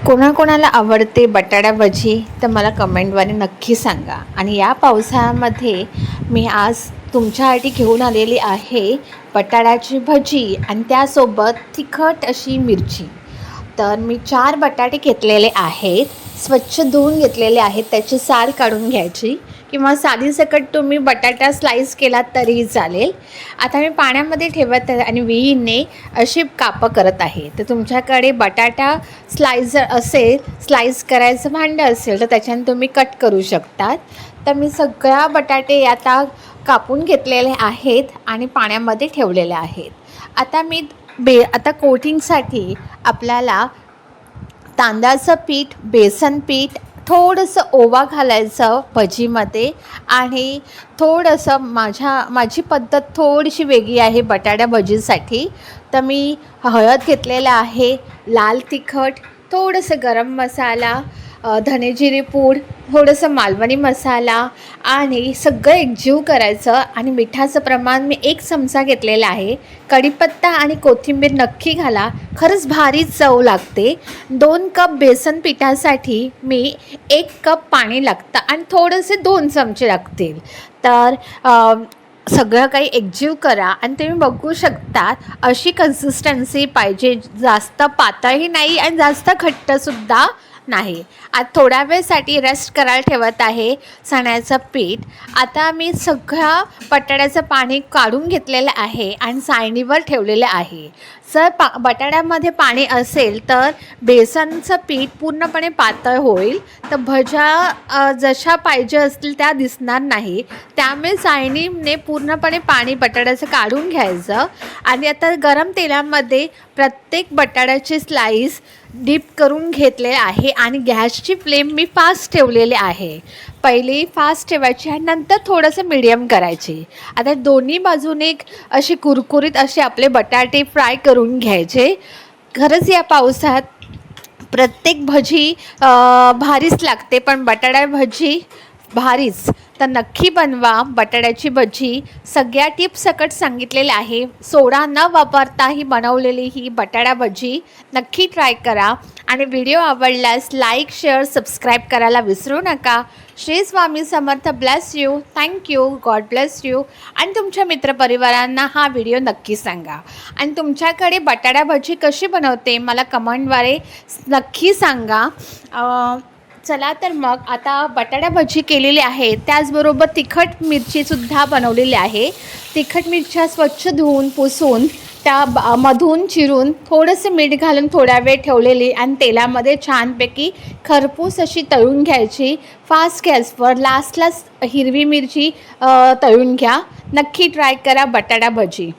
कोणाकोणाला आवडते बटाटा भजी तर मला कमेंटद्वारे नक्की सांगा. आणि या पावसाळ्यामध्ये मी आज तुमच्यासाठी घेऊन आलेली आहे बटाट्याची भजी आणि त्यासोबत तिखट अशी मिरची. तर मी 4 बटाटे घेतलेले आहेत, स्वच्छ धुवून घेतलेले आहेत. त्याची साल काढून घ्यायची किंवा सालीसकट तुम्ही बटाटा स्लाईस केलात तरीही चालेल. आता मी पाण्यामध्ये ठेवत आहे आणि विळीने अशी कापं करत आहे. तर तुमच्याकडे बटाटा स्लाइसर असेल, स्लाईस करायचं भांडं असेल तर त्याच्याने तुम्ही कट करू शकतात. तर मी सगळ्या बटाटे आता कापून घेतलेले आहेत आणि पाण्यामध्ये ठेवलेले आहेत. आता कोटिंगसाठी आपल्याला तांदळाचं पीठ, बेसन पीठ, थोडंसं ओवा घालायचं भजीमध्ये आणि थोडंसं माझी पद्धत थोडीशी वेगळी आहे बटाटा भजीसाठी. तर मी हळद घेतलेलं आहे, लाल तिखट, थोडंसं गरम मसाला, धने जिरे पूड, थोडंसं मालवणी मसाला आणि सगळं एकजीव करायचं. आणि मिठाचं प्रमाण मी 1 चमचा घेतलेला आहे. कढीपत्ता आणि कोथिंबीर नक्की घाला, खरंच भारी चव लागते. 2 कप बेसन पिठासाठी मी 1 कप पाणी लागतं आणि थोडेसे 2 चमचे लागतील. तर सगळं काही एकजीव करा आणि तुम्ही बघू शकता अशी कन्सिस्टन्सी पाहिजे. जास्त पातळही नाही आणि जास्त घट्टसुद्धा नाही. आता थोड्या वेळसाठी रेस्ट करायला ठेवत आहे चण्याचं पीठ. आता मी सगळ्या बटाट्याचं पाणी काढून घेतलेलं आहे आणि चाळणीवर ठेवलेलं आहे. जर बटाट्यामध्ये असेल तर बेसनचं पीठ पूर्णपणे पातळ होईल, तर भज्या जशा पाहिजे असतील त्या दिसणार नाही. त्यामुळे चाळणीने पूर्णपणे पाणी बटाट्याचं काढून घ्यायचं. आणि आता गरम तेलामध्ये प्रत्येक बटाट्याची स्लाईस डीप करून घेतले आहे आणि गॅसची फ्लेम मी फास्ट ठेवलेली आहे. पहिली फास्ट ठेवायची आणि नंतर थोडंसं मीडियम करायची. आता दोन्ही बाजूने अशी कुरकुरीत असे आपले बटाटे फ्राय करून घ्यायचे. खरंच या पावसात प्रत्येक भजी भारीच लागते, पण बटाटा भजी भारीच. तर नक्की बनवा बटाट्याची भजी. सगळ्या टिप्स सकट सांगितलेल्या आहे. सोडा न वापरता ही बनवलेली ही बटाटा भजी नक्की ट्राय करा. आणि व्हिडिओ आवडल्यास लाईक, शेअर, सबस्क्राईब करायला विसरू नका. Shri Swami Samarth. Bless you. Thank you. God bless you. आणि तुमच्या मित्रपरिवारांना हा व्हिडिओ नक्की सांगा. आणि तुमच्याकडे बटाटा भजी कशी बनवते मला कमेंटद्वारे नक्की सांगा. चला तर मग आता बटाटा भजी केलेली आहे, त्याचबरोबर तिखट मिरचीसुद्धा बनवलेली आहे. तिखट मिरच्या स्वच्छ धुवून पुसून त्या मधून चिरून थोडंसं मीठ घालून थोडा वेळ ठेवलेली आणि तेलामध्ये छानपैकी खरपूस अशी तळून घ्यायची फास्ट गॅसवर. लास्टला हिरवी मिरची तळून घ्या. नक्की ट्राय करा बटाटा भजी.